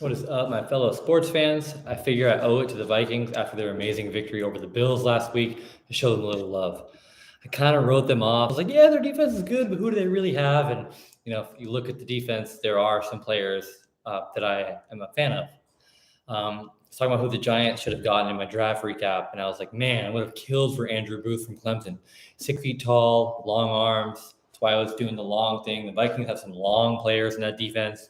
What is up, my fellow sports fans? I figure I owe it to the Vikings after their amazing victory over the Bills last week to show them a little love. I kind of wrote them off. I was like, yeah, their defense is good, but who do they really have? And, if you look at the defense, there are some players that I am a fan of. I was talking about who the Giants should have gotten in my draft recap, and I was like, man, I would have killed for Andrew Booth from Clemson. 6 feet tall, long arms. That's why I was doing the long thing. The Vikings have some long players in that defense.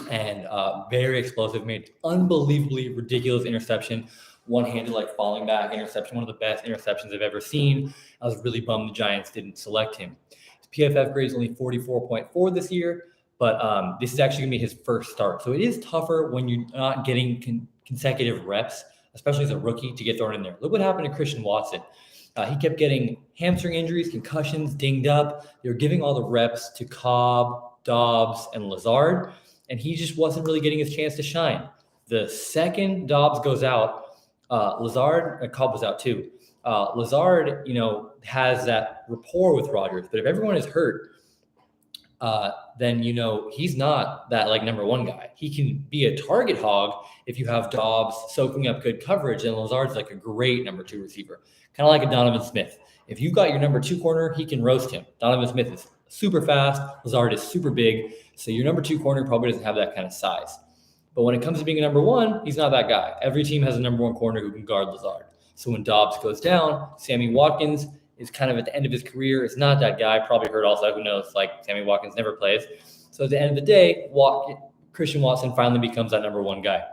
And very explosive, made unbelievably ridiculous interception, one-handed, like falling back interception, one of the best interceptions I've ever seen. I was really bummed the Giants didn't select him. His PFF grade is only 44.4 this year, but this is actually going to be his first start. So it is tougher when you're not getting consecutive reps, especially as a rookie, to get thrown in there. Look what happened to Christian Watson. He kept getting hamstring injuries, concussions, dinged up. They were giving all the reps to Cobb, Dobbs, and Lazard, and he just wasn't really getting his chance to shine. The second Dobbs goes out, Cobb was out too. Lazard, has that rapport with Rodgers, but if everyone is hurt, then he's not that number one guy. He can be a target hog if you have Dobbs soaking up good coverage, and Lazard's like a great number two receiver, kind of like a Donovan Smith. If you've got your number two corner, he can roast him. Donovan Smith is super fast. Lazard is super big. So your number two corner probably doesn't have that kind of size. But when it comes to being a number one, he's not that guy. Every team has a number one corner who can guard Lazard. So when Dobbs goes down, Sammy Watkins is kind of at the end of his career. It's not that guy. Probably hurt also. Who knows? Sammy Watkins never plays. So at the end of the day, Christian Watson finally becomes that number one guy.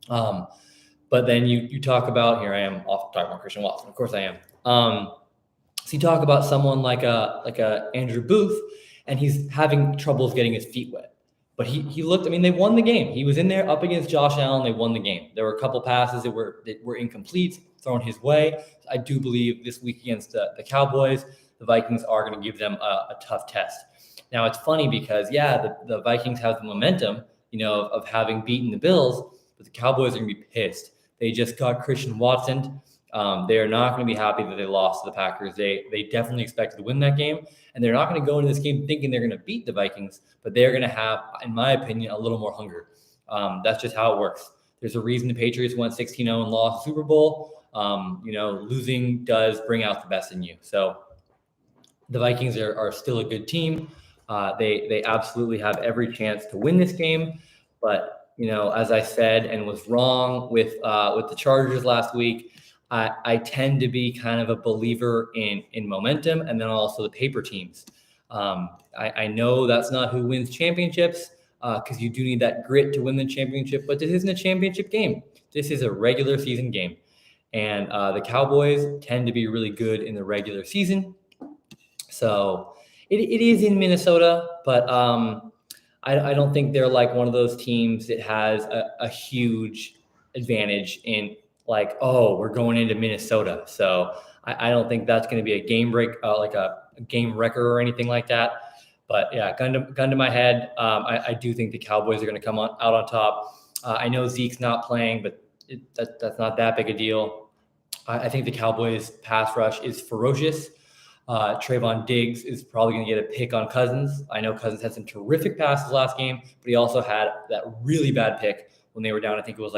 But then you talk about, here I am off talking about Christian Watson. Of course I am. So you talk about someone like a Andrew Booth, and he's having troubles getting his feet wet. But he looked, they won the game. He was in there up against Josh Allen. They won the game. There were a couple passes that were incomplete, thrown his way. I do believe this week against the Cowboys, the Vikings are going to give them a tough test. Now, it's funny because, the Vikings have the momentum, of having beaten the Bills, but the Cowboys are going to be pissed. They just got Christian Watson. They are not going to be happy that they lost to the Packers. They definitely expected to win that game, and they're not going to go into this game thinking they're going to beat the Vikings, but they're going to have, in my opinion, a little more hunger. That's just how it works. There's a reason the Patriots went 16-0 and lost the Super Bowl. Losing does bring out the best in you. So the Vikings are still a good team. They absolutely have every chance to win this game, but as I said and was wrong with the Chargers last week, I tend to be kind of a believer in momentum, and then also the paper teams. I know that's not who wins championships, because you do need that grit to win the championship, but this isn't a championship game. This is a regular season game. And the Cowboys tend to be really good in the regular season. So it is in Minnesota, but I don't think they're like one of those teams that has a huge advantage in we're going into Minnesota. So I don't think that's going to be a game break, like a game wrecker or anything like that. But yeah, gun to my head, I do think the Cowboys are going to come out on top. I know Zeke's not playing, but that's not that big a deal. I think the Cowboys pass rush is ferocious. Trayvon Diggs is probably going to get a pick on Cousins. I know Cousins had some terrific passes last game, but he also had that really bad pick when they were down. I think it was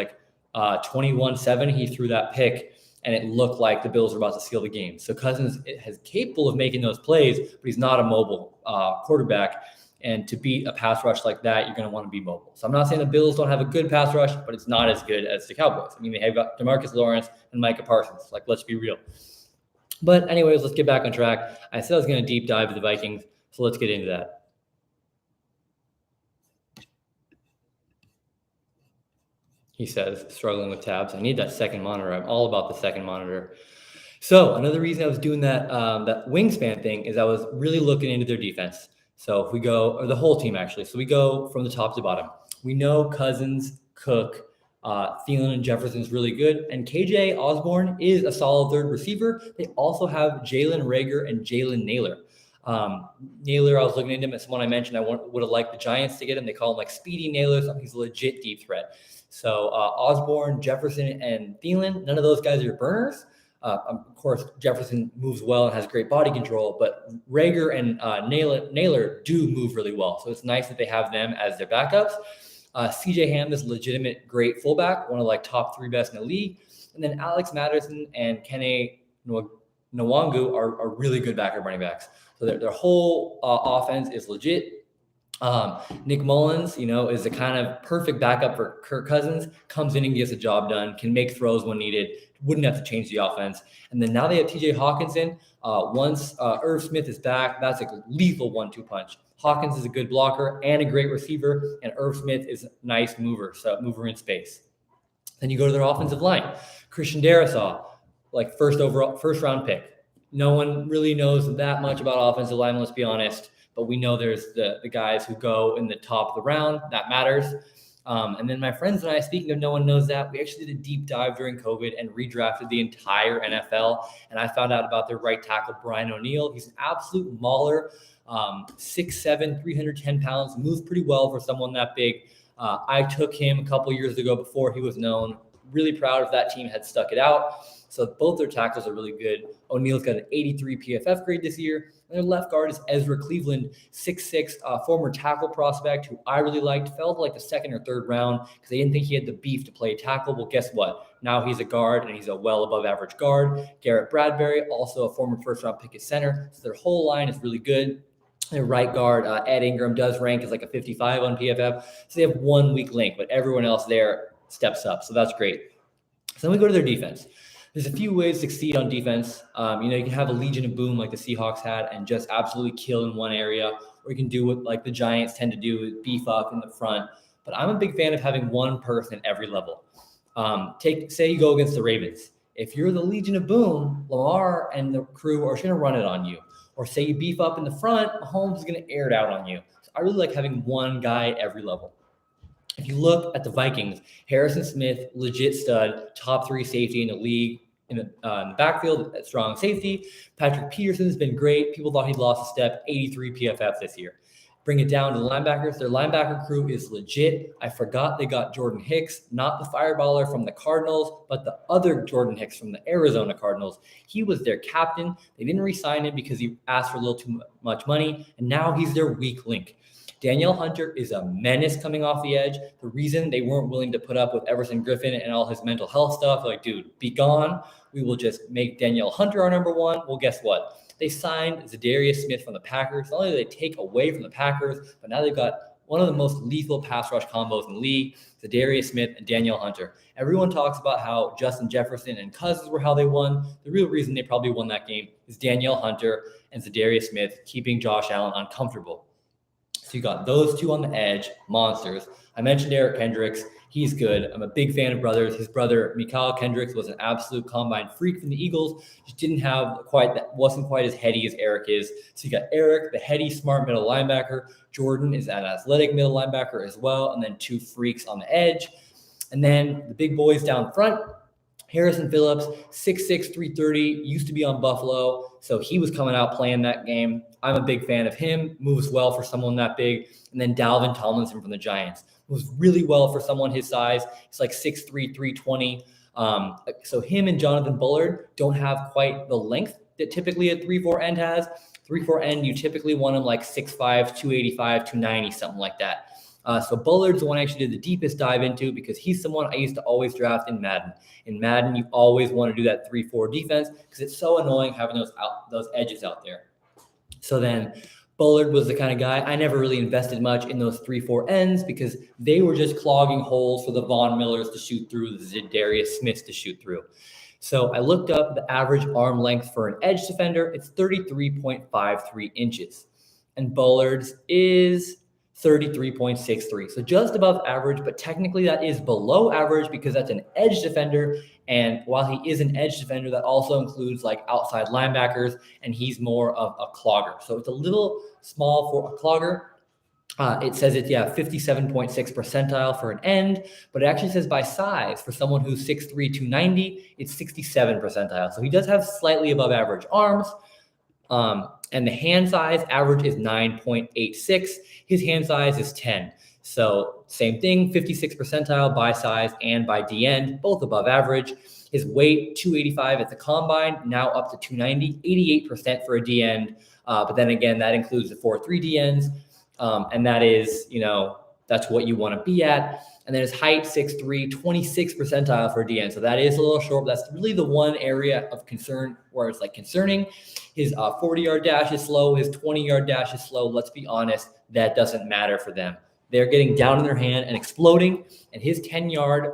21-7. He threw that pick, and it looked like the Bills were about to seal the game. So Cousins is capable of making those plays, but he's not a mobile quarterback. And to beat a pass rush like that, you're going to want to be mobile. So I'm not saying the Bills don't have a good pass rush, but it's not as good as the Cowboys. They have got DeMarcus Lawrence and Micah Parsons. Let's be real. But anyways, let's get back on track. I said I was going to deep dive the Vikings, so let's get into that. He says, struggling with tabs. I need that second monitor. I'm all about the second monitor. So another reason I was doing that wingspan thing is I was really looking into their defense. So if we go, or the whole team actually. So we go from the top to bottom. We know Cousins, Cook, Thielen and Jefferson is really good. And KJ Osborne is a solid third receiver. They also have Jalen Reagor and Jalen Naylor. Naylor, I was looking into him as someone I mentioned. I would have liked the Giants to get him. They call him Speedy Naylor. So he's a legit deep threat. So Osborne, Jefferson, and Thielen, none of those guys are burners. Of course, Jefferson moves well and has great body control, but Reagor and Naylor do move really well. So it's nice that they have them as their backups. CJ Ham is a legitimate great fullback, one of like top 3 best in the league. And then Alex Matterson and Kene Nwangu are really good backup running backs. So their whole offense is legit. Nick Mullins, is the kind of perfect backup for Kirk Cousins, comes in and gets the job done, can make throws when needed, wouldn't have to change the offense. And then now they have TJ Hawkinson. Once Irv Smith is back, that's a lethal 1-2 punch. Hawkins is a good blocker and a great receiver, and Irv Smith is a nice mover in space. Then you go to their offensive line. Christian Darrisaw, like first round pick. No one really knows that much about offensive line, let's be honest. But we know there's the guys who go in the top of the round. That matters. And then my friends and I, speaking of no one knows that, we actually did a deep dive during COVID and redrafted the entire NFL. And I found out about their right tackle, Brian O'Neill. He's an absolute mauler, 6'7", 310 pounds, moves pretty well for someone that big. I took him a couple years ago before he was known. Really proud if that team had stuck it out. So both their tackles are really good. O'Neill's got an 83 PFF grade this year. And their left guard is Ezra Cleveland, 6'6", former tackle prospect who I really liked. Fell to like the 2nd or 3rd round because they didn't think he had the beef to play tackle. Well, guess what? Now he's a guard, and he's a well above average guard. Garrett Bradbury, also a former 1st-round pick at center. So their whole line is really good. Their right guard, Ed Ingram, does rank as like a 55 on PFF. So they have 1 weak link, but everyone else there steps up. So that's great. So then we go to their defense. There's a few ways to succeed on defense. You can have a Legion of Boom like the Seahawks had and just absolutely kill in one area, or you can do what like the Giants tend to do, beef up in the front. But I'm a big fan of having one person at every level. Say you go against the Ravens. If you're the Legion of Boom, Lamar and the crew are going to run it on you. Or say you beef up in the front, Mahomes is going to air it out on you. So I really like having one guy at every level. If you look at the Vikings, Harrison Smith, legit stud, top 3 safety in the league. In the backfield, strong safety. Patrick Peterson's been great. People thought he'd lost a step, 83 PFF this year. Bring it down to the linebackers. Their linebacker crew is legit. I forgot they got Jordan Hicks, not the fireballer from the Cardinals, but the other Jordan Hicks from the Arizona Cardinals. He was their captain. They didn't re-sign him because he asked for a little too much money, and now he's their weak link. Danielle Hunter is a menace coming off the edge. The reason they weren't willing to put up with Everson Griffin and all his mental health stuff, like, dude, be gone. We will just make Danielle Hunter our number 1. Well, guess what? They signed Zadarius Smith from the Packers. Not only did they take away from the Packers, but now they've got one of the most lethal pass rush combos in the league, Zadarius Smith and Danielle Hunter. Everyone talks about how Justin Jefferson and Cousins were how they won. The real reason they probably won that game is Danielle Hunter and Zadarius Smith keeping Josh Allen uncomfortable. So you got those two on the edge, monsters. I mentioned Eric Kendricks. He's good. I'm a big fan of brothers. His brother, Mikael Kendricks, was an absolute combine freak from the Eagles. Just wasn't quite as heady as Eric is. So you got Eric, the heady, smart middle linebacker. Jordan is an athletic middle linebacker as well. And then 2 freaks on the edge. And then the big boys down front. Harrison Phillips, 6'6", 330, used to be on Buffalo. So he was coming out playing that game. I'm a big fan of him. Moves well for someone that big. And then Dalvin Tomlinson from the Giants. Moves really well for someone his size. He's like 6'3", 320. So him and Jonathan Bullard don't have quite the length that typically a 3-4 end has. 3-4 end, you typically want him like 6'5", 285, 290, something like that. So Bullard's the one I actually did the deepest dive into because he's someone I used to always draft in Madden. In Madden, you always want to do that 3-4 defense because it's so annoying having those edges out there. So then Bullard was the kind of guy, I never really invested much in those 3-4 ends because they were just clogging holes for the Von Millers to shoot through, the Zadarius Smiths to shoot through. So I looked up the average arm length for an edge defender. It's 33.53 inches. And Bullard's is 33.63. So just above average, but technically that is below average because that's an edge defender. And while he is an edge defender, that also includes like outside linebackers, and he's more of a clogger. So it's a little small for a clogger. It says it's 57.6 percentile for an end, but it actually says by size for someone who's 6'3", 290, it's 67 percentile. So he does have slightly above average arms. And the hand size average is 9.86. His hand size is 10. So same thing, 56 percentile by size and by D end, both above average. His weight, 285 at the combine, now up to 290, 88% for a D end. But then again, that includes the 4.3 D ends. And that is, That's what you want to be at. And then his height, 6'3", 26th percentile for DN. So that is a little short, but that's really the one area of concern where it's like concerning. His 40-yard dash is slow. His 20-yard dash is slow. Let's be honest, that doesn't matter for them. They're getting down in their hand and exploding. And his 10-yard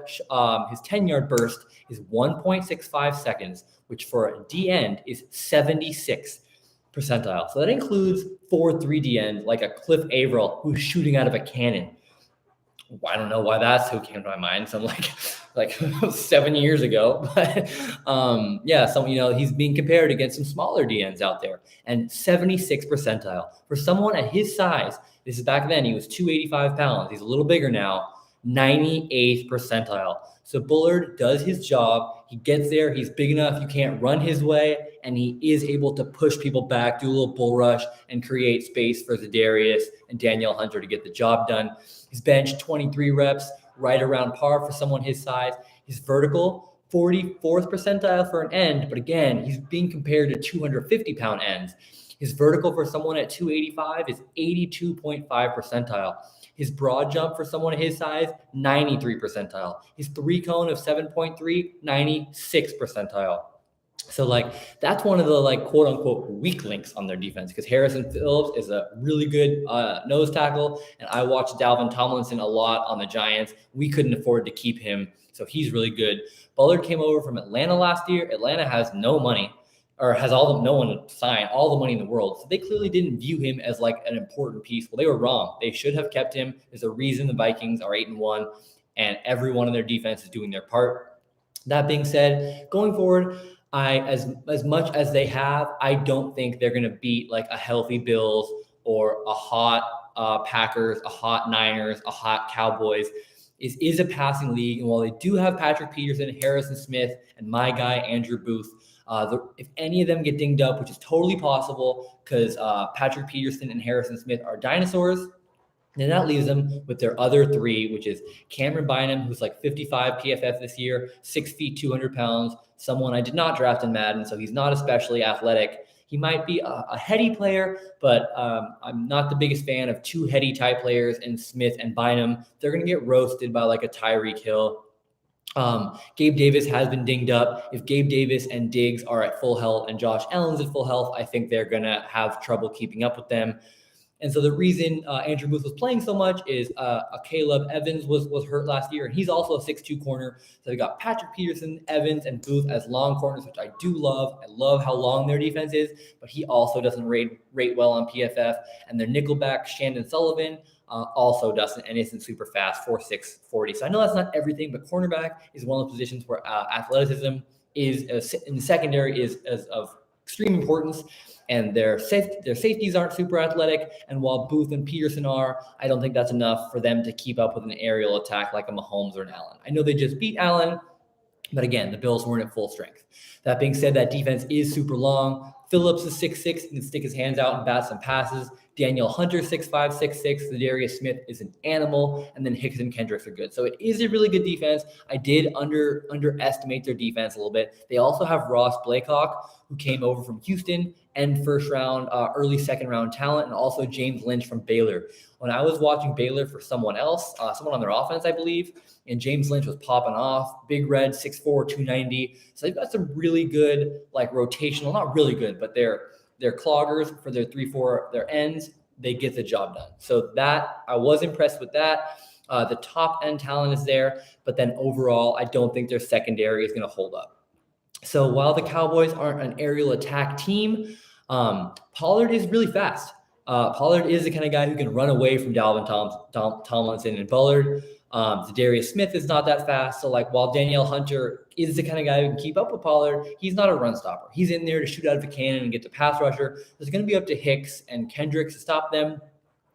burst is 1.65 seconds, which for a D end is 76th percentile. So that includes 4.3 D end like a Cliff Averill who's shooting out of a cannon. I don't know why that's who came to my mind. So like 7 years ago, but he's being compared against some smaller DNs out there, and 76th percentile for someone at his size. This is back then. He was 285 pounds. He's a little bigger now. 98th percentile. So Bullard does his job. He gets there. He's big enough. You can't run his way, and he is able to push people back, do a little bull rush, and create space for Za'Darius and Danielle Hunter to get the job done. His bench, 23 reps, right around par for someone his size. His vertical, 44th percentile for an end, but again, he's being compared to 250-pound ends. His vertical for someone at 285 is 82.5 percentile. His broad jump for someone his size, 93 percentile. His three cone of 7.3, 96 percentile. So that's one of the quote unquote weak links on their defense, because Harrison Phillips is a really good nose tackle. And I watched Dalvin Tomlinson a lot on the Giants. We couldn't afford to keep him. So he's really good. Bullard came over from Atlanta last year. Atlanta has no money, or has no one to sign, all the money in the world. So they clearly didn't view him as an important piece. Well, they were wrong. They should have kept him. There's a reason the Vikings are 8-1, and everyone in their defense is doing their part. That being said, going forward, as much as they have, I don't think they're going to beat a healthy Bills or a hot Packers, a hot Niners, a hot Cowboys. It is a passing league, and while they do have Patrick Peterson, Harrison Smith, and my guy Andrew Booth, if any of them get dinged up, which is totally possible because Patrick Peterson and Harrison Smith are dinosaurs, then that leaves them with their other three, which is Cameron Bynum, who's 55 PFF this year, 6 feet, 200 pounds, someone I did not draft in Madden, so he's not especially athletic. He might be a heady player, but I'm not the biggest fan of two heady type players in Smith and Bynum. They're going to get roasted by a Tyreek Hill. Gabe Davis has been dinged up. If Gabe Davis and Diggs are at full health and Josh Allen's at full health, I think they're going to have trouble keeping up with them. And so the reason Andrew Booth was playing so much is Caleb Evans was hurt last year, and he's also a 6'2 corner. So they got Patrick Peterson, Evans, and Booth as long corners, which I do love. I love how long their defense is, but he also doesn't rate well on PFF. And their nickelback, Shandon Sullivan, also doesn't, and isn't super fast, 4'6", 40. So I know that's not everything, but cornerback is one of the positions where athleticism is in the secondary is of extreme importance. And their safeties aren't super athletic. And while Booth and Peterson are, I don't think that's enough for them to keep up with an aerial attack like a Mahomes or an Allen. I know they just beat Allen, but again, the Bills weren't at full strength. That being said, that defense is super long. Phillips is 6'6", and can stick his hands out and bat some passes. Danielle Hunter, 6'5", 6'6". Za'Darius Smith is an animal, and then Hicks and Kendricks are good. So it is a really good defense. I did underestimate their defense a little bit. They also have Ross Blakelock, who came over from Houston, and first round, early second round talent, and also James Lynch from Baylor. When I was watching Baylor for someone else, someone on their offense, I believe, and James Lynch was popping off, big red, 6'4", 290. So they've got some really good, rotational, not really good, but they're cloggers for their 3-4, their ends. They get the job done. So that, I was impressed with that. The top end talent is there, but then overall, I don't think their secondary is going to hold up. So while the Cowboys aren't an aerial attack team, Pollard is really fast. Pollard is the kind of guy who can run away from Dalvin Tomlinson and Bullard. Za'Darius Smith is not that fast. So while Danielle Hunter is the kind of guy who can keep up with Pollard, he's not a run stopper. He's in there to shoot out of a cannon and get the pass rusher. It's going to be up to Hicks and Kendricks to stop them.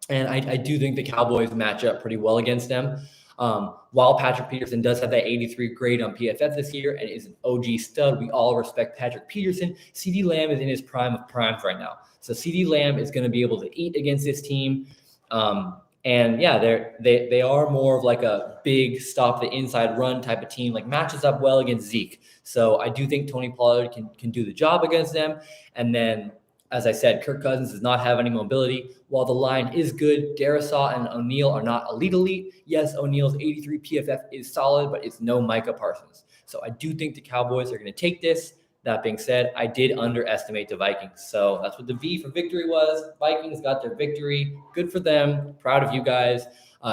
And I do think the Cowboys match up pretty well against them. While Patrick Peterson does have that 83 grade on PFF this year and is an OG stud, we all respect Patrick Peterson. CeeDee Lamb is in his prime of primes right now. So CeeDee Lamb is going to be able to eat against this team. And yeah, they are more of a big stop the inside run type of team, matches up well against Zeke. So I do think Tony Pollard can do the job against them. And then As I said, Kirk Cousins does not have any mobility. While the line is good, Darisaw and O'Neal are not elite. Yes, O'Neal's 83 PFF is solid, but it's no Micah Parsons. So I do think the Cowboys are going to take this. That being said, I did underestimate the Vikings. So that's what the V for victory was. Vikings got their victory. Good for them. Proud of you guys.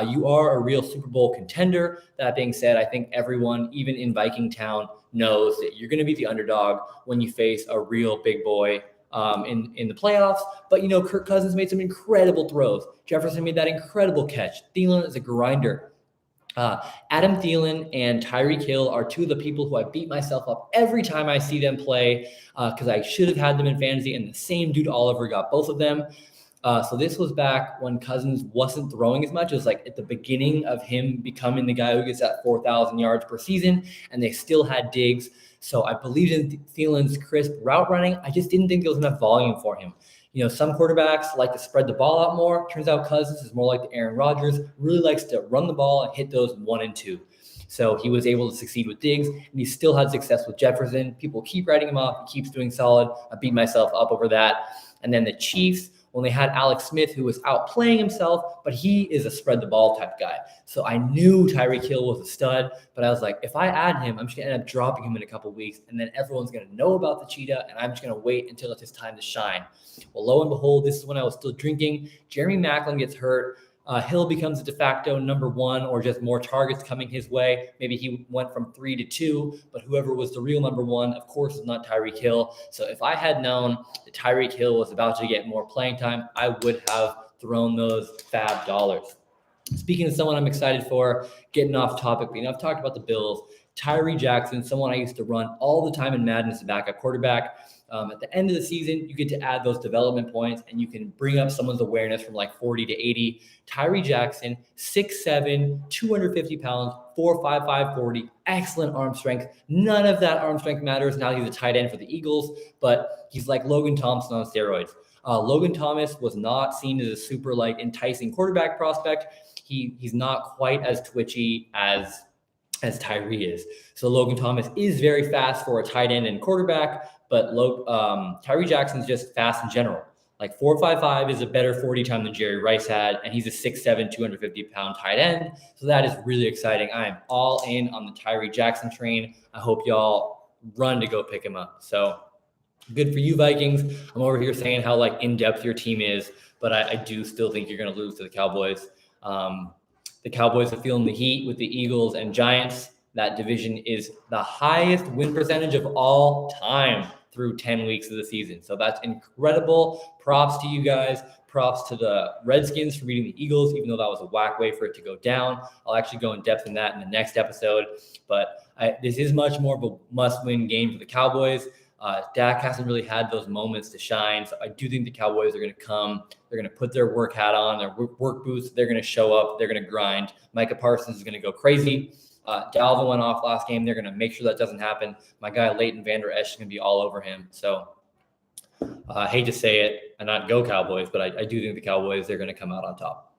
You are a real Super Bowl contender. That being said, I think everyone, even in Viking Town, knows that you're going to be the underdog when you face a real big boy in the playoffs. But, Kirk Cousins made some incredible throws. Jefferson made that incredible catch. Thielen is a grinder. Adam Thielen and Tyreek Hill are two of the people who I beat myself up every time I see them play because I should have had them in fantasy, and the same dude Oliver got both of them. So this was back when Cousins wasn't throwing as much. It was like at the beginning of him becoming the guy who gets that 4,000 yards per season, and they still had Diggs. So I believed in Thielen's crisp route running. I just didn't think there was enough volume for him. Some quarterbacks like to spread the ball out more. Turns out Cousins is more like the Aaron Rodgers, really likes to run the ball and hit those 1 and 2. So he was able to succeed with Diggs, and he still had success with Jefferson. People keep writing him off. He keeps doing solid. I beat myself up over that. And then the Chiefs, when they had Alex Smith, who was outplaying himself, but he is a spread the ball type guy. So I knew Tyreek Hill was a stud, but I was like, if I add him, I'm just going to end up dropping him in a couple of weeks, and then everyone's going to know about the cheetah, and I'm just going to wait until it's his time to shine. Well, lo and behold, this is when I was still drinking. Jeremy Maclin gets hurt. Hill becomes a de facto number 1, or just more targets coming his way. Maybe he went from 3 to 2, but whoever was the real number 1, of course, is not Tyreek Hill. So if I had known that Tyreek Hill was about to get more playing time, I would have thrown those fab dollars. Speaking of someone I'm excited for, getting off topic, but I've talked about the Bills. Tyree Jackson, someone I used to run all the time in Madden as a backup quarterback. At the end of the season, you get to add those development points, and you can bring up someone's awareness from like 40 to 80. Tyree Jackson, 6'7", 250 pounds, 4.55 40, excellent arm strength. None of that arm strength matters now he's a tight end for the Eagles, but he's like Logan Thompson on steroids. Logan Thomas was not seen as a super enticing quarterback prospect. He's not quite as twitchy as Tyree is. So Logan Thomas is very fast for a tight end and quarterback, but Tyree Jackson's just fast in general. Like 4.55 is a better 40 time than Jerry Rice had, and he's a 6'7", 250-pound tight end. So that is really exciting. I am all in on the Tyree Jackson train. I hope y'all run to go pick him up. So good for you, Vikings. I'm over here saying how in-depth your team is, but I do still think you're going to lose to the Cowboys. The Cowboys are feeling the heat with the Eagles and Giants. That division is the highest win percentage of all time through 10 weeks of the season. So that's incredible. Props to you guys. Props to the Redskins for beating the Eagles, even though that was a whack way for it to go down. I'll actually go in depth in that in the next episode. But this is much more of a must-win game for the Cowboys. Dak hasn't really had those moments to shine. So I do think the Cowboys are going to come. They're going to put their work hat on, their work boots. They're going to show up. They're going to grind. Micah Parsons is going to go crazy. Dalvin went off last game. They're going to make sure that doesn't happen. My guy, Leighton Vander Esch, is going to be all over him. So I hate to say it and not go Cowboys, but I do think the Cowboys, they're going to come out on top.